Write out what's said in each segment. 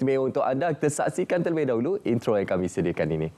istimewa untuk anda. Kita saksikan terlebih dahulu intro yang kami sediakan ini.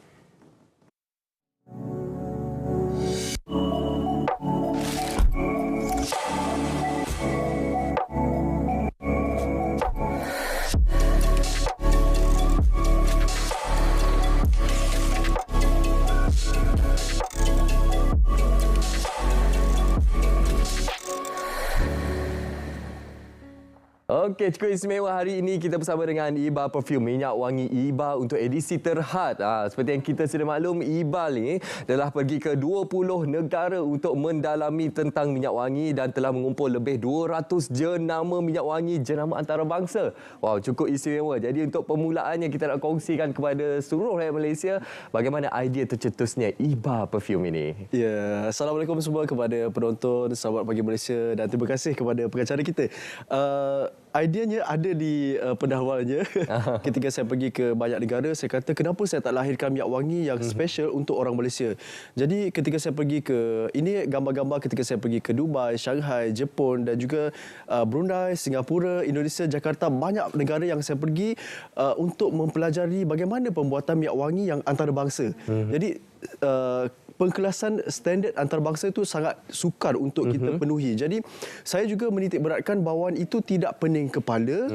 Okey, cukup istimewa hari ini kita bersama dengan Iba Perfume, minyak wangi Iba untuk edisi terhad. Seperti yang kita sudah maklum, Iba ni telah pergi ke 20 negara untuk mendalami tentang minyak wangi dan telah mengumpul lebih 200 jenama minyak wangi jenama antarabangsa. Wow, cukup istimewa. Jadi untuk permulaannya kita nak kongsikan kepada seluruh rakyat Malaysia bagaimana idea tercetusnya Iba Perfume ini. Ya, Assalamualaikum semua kepada penonton Selamat Pagi Malaysia dan terima kasih kepada pengacara kita. Ideanya ada di pendahulunya. Ketika saya pergi ke banyak negara, saya kata kenapa saya tak lahirkan minyak wangi yang special untuk orang Malaysia. Jadi ketika saya pergi ke, ini gambar-gambar ketika saya pergi ke Dubai, Shanghai, Jepun dan juga Brunei, Singapura, Indonesia, Jakarta, banyak negara yang saya pergi untuk mempelajari bagaimana pembuatan minyak wangi yang antarabangsa. Jadi pengkelasan standard antarabangsa itu sangat sukar untuk kita penuhi. Jadi saya juga menitik beratkan bawaan itu tidak pening kepala,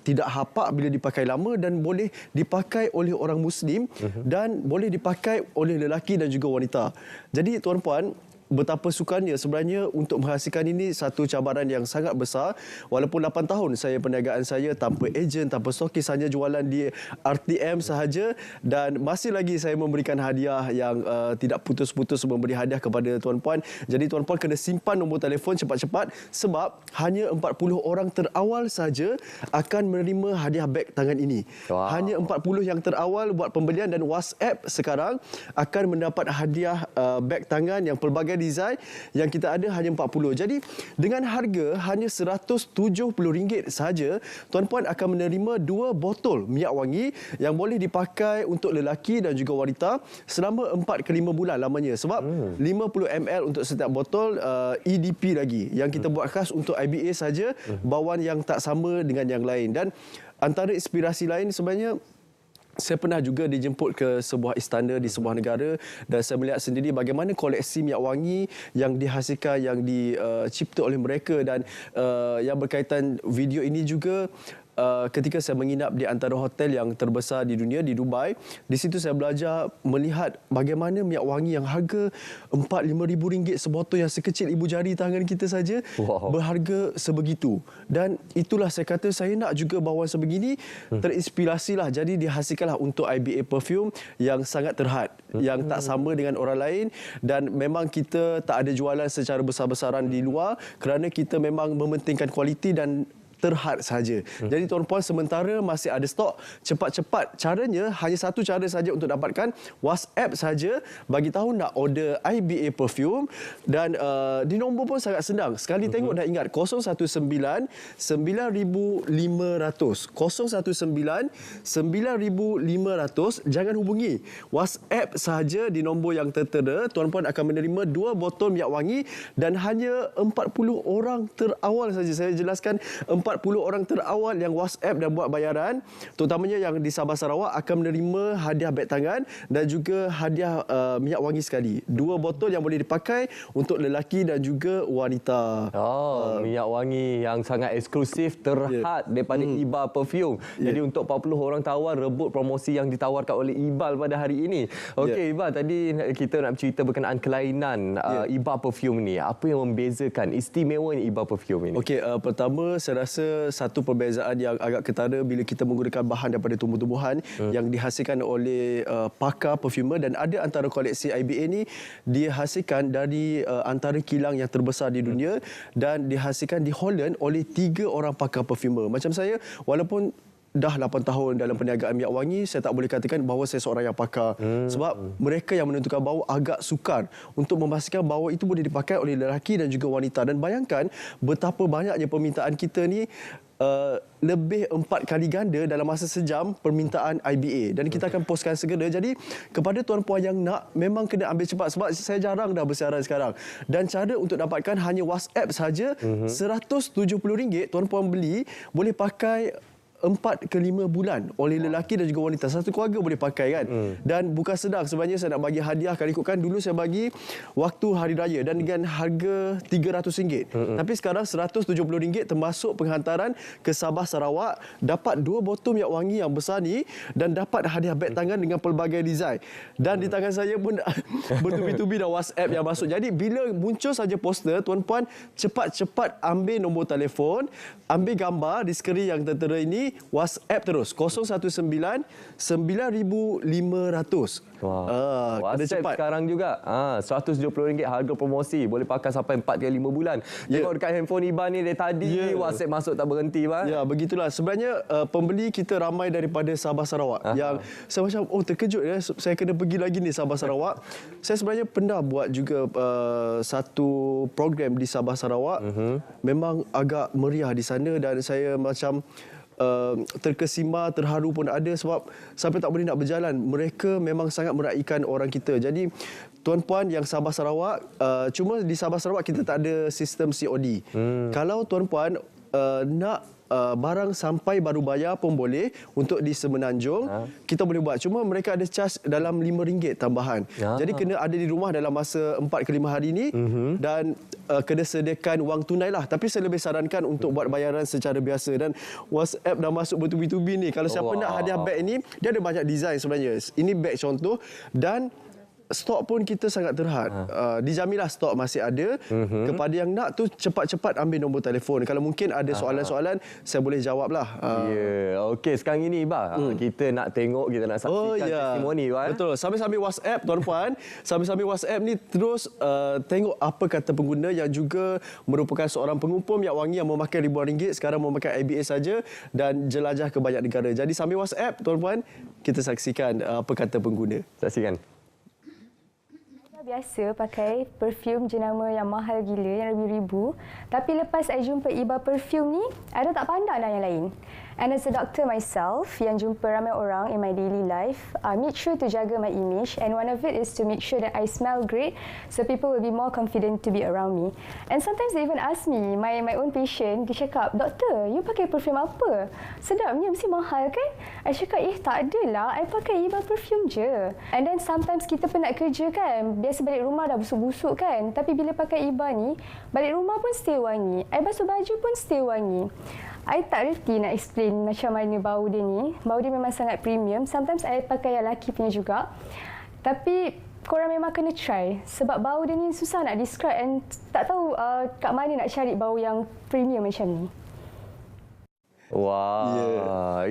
tidak hapak bila dipakai lama dan boleh dipakai oleh orang Muslim dan boleh dipakai oleh lelaki dan juga wanita. Jadi tuan-puan, betapa sukarnya sebenarnya untuk menghasilkan ini satu cabaran yang sangat besar. Walaupun 8 tahun saya perniagaan saya tanpa ejen, tanpa stokis, hanya jualan di RTM sahaja dan masih lagi saya memberikan hadiah yang tidak putus-putus memberi hadiah kepada tuan-puan. Jadi tuan-puan kena simpan nombor telefon cepat-cepat sebab hanya 40 orang terawal saja akan menerima hadiah beg tangan ini. Wow. Hanya 40 yang terawal buat pembelian dan WhatsApp sekarang akan mendapat hadiah beg tangan yang pelbagai design yang kita ada hanya 40. Jadi dengan harga hanya RM170 saja, tuan-puan akan menerima 2 botol minyak wangi yang boleh dipakai untuk lelaki dan juga wanita selama 4 ke 5 bulan lamanya. Sebab 50 ml untuk setiap botol EDP lagi yang kita buat khas untuk IBA saja, bawaan yang tak sama dengan yang lain. Dan antara inspirasi lain sebenarnya, saya pernah juga dijemput ke sebuah istana di sebuah negara dan saya melihat sendiri bagaimana koleksi minyak wangi yang dihasilkan, yang dicipta oleh mereka dan yang berkaitan video ini juga. Ketika saya menginap di antara hotel yang terbesar di dunia di Dubai, di situ saya belajar melihat bagaimana minyak wangi yang harga RM4-5 sebotol yang sekecil ibu jari tangan kita saja berharga sebegitu. Dan itulah saya kata saya nak juga bawaan sebegini, terinspirasilah, jadi dihasilkanlah untuk IBA Perfume yang sangat terhad, yang tak sama dengan orang lain dan memang kita tak ada jualan secara besar-besaran di luar kerana kita memang mementingkan kualiti dan terhad saja. Jadi tuan-puan, sementara masih ada stok, cepat-cepat. Caranya hanya satu cara saja untuk dapatkan, WhatsApp saja, bagi tahu nak order IBA Perfume dan di nombor pun sangat senang. Sekali tengok dah ingat 019 9500 019 9500. Jangan hubungi, WhatsApp saja di nombor yang tertera. Tuan-puan akan menerima 2 botol minyak wangi dan hanya 40 orang terawal saja. Saya jelaskan 40 orang terawal yang WhatsApp dan buat bayaran, terutamanya yang di Sabah Sarawak, akan menerima hadiah beg tangan dan juga hadiah minyak wangi sekali. 2 botol yang boleh dipakai untuk lelaki dan juga wanita. Minyak wangi yang sangat eksklusif, terhad daripada Iba Perfume. Jadi untuk 40 orang tawar, rebut promosi yang ditawarkan oleh Iba pada hari ini. Okey, Iba, tadi kita nak bercerita berkenaan kelainan Iba Perfume ni. Apa yang membezakan, istimewanya Iba Perfume ini? Okey, pertama saya rasa satu perbezaan yang agak ketara bila kita menggunakan bahan daripada tumbuh-tumbuhan yang dihasilkan oleh pakar perfumer, dan ada antara koleksi IBA ni dihasilkan dari antara kilang yang terbesar di dunia dan dihasilkan di Holland oleh 3 orang pakar perfumer. Macam saya, walaupun dah 8 tahun dalam perniagaan minyak wangi, saya tak boleh katakan bahawa saya seorang yang pakar. Sebab mereka yang menentukan bau agak sukar untuk memastikan bau itu boleh dipakai oleh lelaki dan juga wanita. Dan bayangkan betapa banyaknya permintaan kita ni, lebih 4 kali ganda dalam masa sejam permintaan IBA, dan kita akan postkan segera. Jadi kepada tuan-puan yang nak, memang kena ambil cepat sebab saya jarang dah bersiaran sekarang. Dan cara untuk dapatkan hanya WhatsApp saja, RM170 tuan-puan beli, boleh pakai 4 ke 5 bulan oleh lelaki dan juga wanita. Satu keluarga boleh pakai kan. Dan bukan sedang sebenarnya saya nak bagi hadiah, kalau ikutkan dulu saya bagi waktu hari raya dan dengan harga RM300. Tapi sekarang RM170 termasuk penghantaran ke Sabah Sarawak, dapat 2 botol minyak wangi yang besar ni dan dapat hadiah beg tangan dengan pelbagai design. Dan di tangan saya pun bertubi-tubi dah WhatsApp yang masuk. Jadi bila muncul saja poster, tuan-puan cepat-cepat ambil nombor telefon, ambil gambar di skrin yang tertera ini, WhatsApp terus 019 9500. WhatsApp cepat sekarang juga. RM170 harga promosi. Boleh pakai sampai 4 ke 5 bulan. Tengok dekat handphone Iban ni dari tadi WhatsApp masuk tak berhenti, Bang. Ya, begitulah. Sebenarnya pembeli kita ramai daripada Sabah Sarawak. Yang saya macam terkejut ya, saya kena pergi lagi ni Sabah Sarawak. Saya sebenarnya pernah buat juga satu program di Sabah Sarawak. Memang agak meriah di sana dan saya macam terkesima, terharu pun ada sebab sampai tak boleh nak berjalan. Mereka memang sangat meraihkan orang kita. Jadi tuan-puan yang Sabah Sarawak, cuma di Sabah Sarawak kita tak ada sistem COD. Kalau tuan-puan nak barang sampai baru bayar pun boleh. Untuk di Semenanjung kita boleh buat, cuma mereka ada charge dalam RM5 tambahan. Jadi kena ada di rumah dalam masa 4 ke 5 hari ni dan kena sediakan wang tunai lah. Tapi saya lebih sarankan untuk buat bayaran secara biasa. Dan WhatsApp dah masuk bertubi-tubi ni. Kalau siapa nak hadiah beg ni, dia ada banyak design sebenarnya. Ini beg contoh dan stok pun kita sangat terhad. Dijaminlah stok masih ada. Kepada yang nak tu cepat-cepat ambil nombor telefon. Kalau mungkin ada soalan-soalan, saya boleh jawablah. Okey, sekarang ini Iba, kita nak tengok, kita nak saksikan testimoni, Iba. Betul. Sambil-sambil WhatsApp, tuan-puan, sambil-sambil WhatsApp ni terus tengok apa kata pengguna yang juga merupakan seorang pengumpul minyak wangi yang memakai ribuan ringgit, sekarang memakai IBA saja dan jelajah ke banyak negara. Jadi sambil WhatsApp, tuan-puan, kita saksikan apa kata pengguna. Saksikan. Biasa pakai perfume jenama yang mahal gila, yang ribu-ribu. Tapi lepas saya jumpa Iba perfume ni, I dah tak pandang dah yang lain. And as a doctor myself, yang jumpa ramai orang in my daily life, I make sure to jaga my image. And one of it is to make sure that I smell great, so people will be more confident to be around me. And sometimes they even ask me, my own patient, dia cakap, "Doktor, you pakai perfume apa? Sedapnya, mesti mahal kan?" I cakap, tak adalah, I pakai Iba perfume je. And then sometimes kita penat kerja kan, biasa balik rumah dah busuk-busuk kan. Tapi bila pakai Iba ni, balik rumah pun still wangi. I basuh baju pun still wangi. I tak reti nak explain macam mana bau dia ni. Bau dia memang sangat premium. Sometimes I pakai yang lelaki punya juga. Tapi korang memang kena try. Sebab bau dia ni susah nak describe and tak tahu kat mana nak cari bau yang premium macam ni.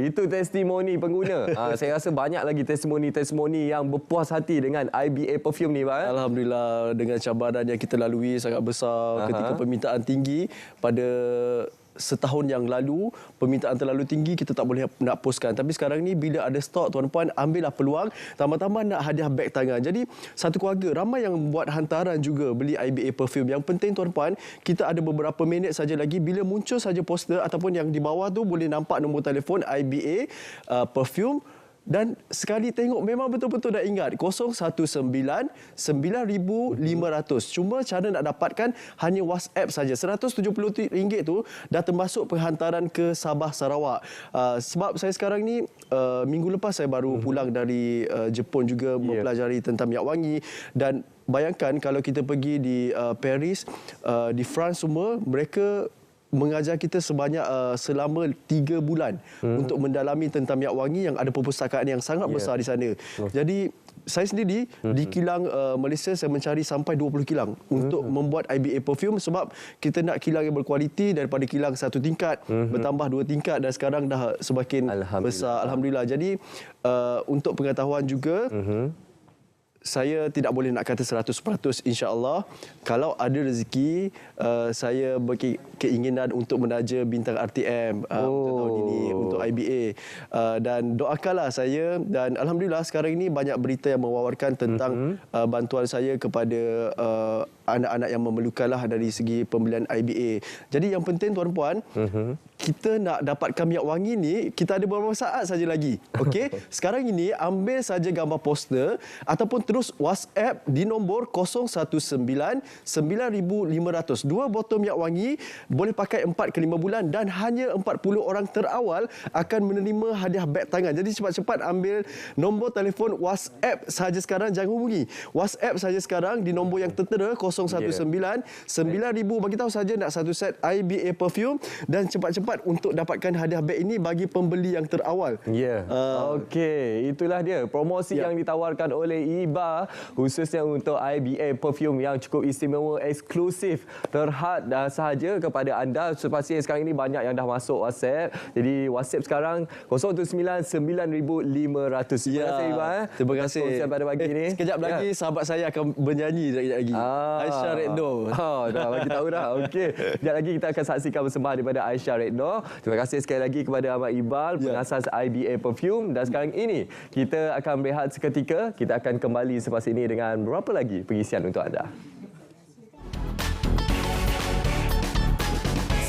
Itu testimoni pengguna. Saya rasa banyak lagi testimoni-testimoni yang berpuas hati dengan IBA perfume ni, Pak. Alhamdulillah, dengan cabaran yang kita lalui sangat besar ketika permintaan tinggi pada setahun yang lalu, permintaan terlalu tinggi, kita tak boleh nak postkan. Tapi sekarang ni bila ada stok, tuan-puan, ambillah peluang. Tambah-tambah nak hadiah beg tangan. Jadi satu keluarga ramai yang buat hantaran juga beli IBA perfume. Yang penting, tuan-puan, kita ada beberapa minit saja lagi. Bila muncul saja poster ataupun yang di bawah tu boleh nampak nombor telefon IBA perfume. Dan sekali tengok memang betul-betul dah ingat 019 9500. Cuma cara nak dapatkan hanya WhatsApp saja. RM170 tu dah termasuk penghantaran ke Sabah Sarawak. Sebab saya sekarang ni minggu lepas saya baru pulang dari Jepun juga mempelajari tentang minyak wangi. Dan bayangkan kalau kita pergi di Paris, di France semua, mereka mengajar kita sebanyak selama 3 bulan untuk mendalami tentang minyak wangi yang ada perpustakaan yang sangat besar di sana. Jadi saya sendiri di kilang Malaysia saya mencari sampai 20 kilang untuk membuat IBA perfume sebab kita nak kilang yang berkualiti daripada kilang 1 tingkat bertambah 2 tingkat dan sekarang dah semakin besar. Alhamdulillah. Jadi untuk pengetahuan juga, saya tidak boleh nak kata 100% insya-Allah. Kalau ada rezeki, saya berkeinginan untuk menaja bintang RTM untuk tahun ini, untuk IBA. Dan doakanlah saya, dan alhamdulillah sekarang ini banyak berita yang mewawarkan tentang bantuan saya kepada anak-anak yang memerlukanlah dari segi pembelian IBA. Jadi yang penting, tuan-puan, kita nak dapatkan minyak wangi ni, kita ada beberapa saat saja lagi. Okey, sekarang ini ambil saja gambar poster ataupun terus WhatsApp di nombor 019-9500. 2 botol minyak wangi boleh pakai 4 ke 5 bulan dan hanya 40 orang terawal akan menerima hadiah beg tangan. Jadi cepat-cepat ambil nombor telefon WhatsApp sahaja sekarang, jangan hubungi. WhatsApp saja sekarang di nombor yang tertera 019-9000. Bagi tahu saja nak satu set IBA perfume dan cepat-cepat untuk dapatkan hadiah beg ini bagi pembeli yang terawal. Ya. Okey, itulah dia promosi yang ditawarkan oleh IBA khususnya untuk IBA perfume yang cukup istimewa, eksklusif, terhad sahaja kepada anda. Pastinya sekarang ini banyak yang dah masuk WhatsApp. Jadi WhatsApp sekarang 079-9500. Terima kasih IBA. Terima kasih. Pada pagi ini. Sekejap lagi sahabat saya akan bernyanyi sekejap lagi. Aisyah Redno. Dah bagi tahu dah. Okey. Sekejap lagi kita akan saksikan persembahan daripada Aisyah Redno. Terima kasih sekali lagi kepada Ahmad Iqbal, pengasas IBA Perfume. Dan sekarang ini kita akan berehat seketika. Kita akan kembali selepas ini dengan berapa lagi pengisian untuk anda.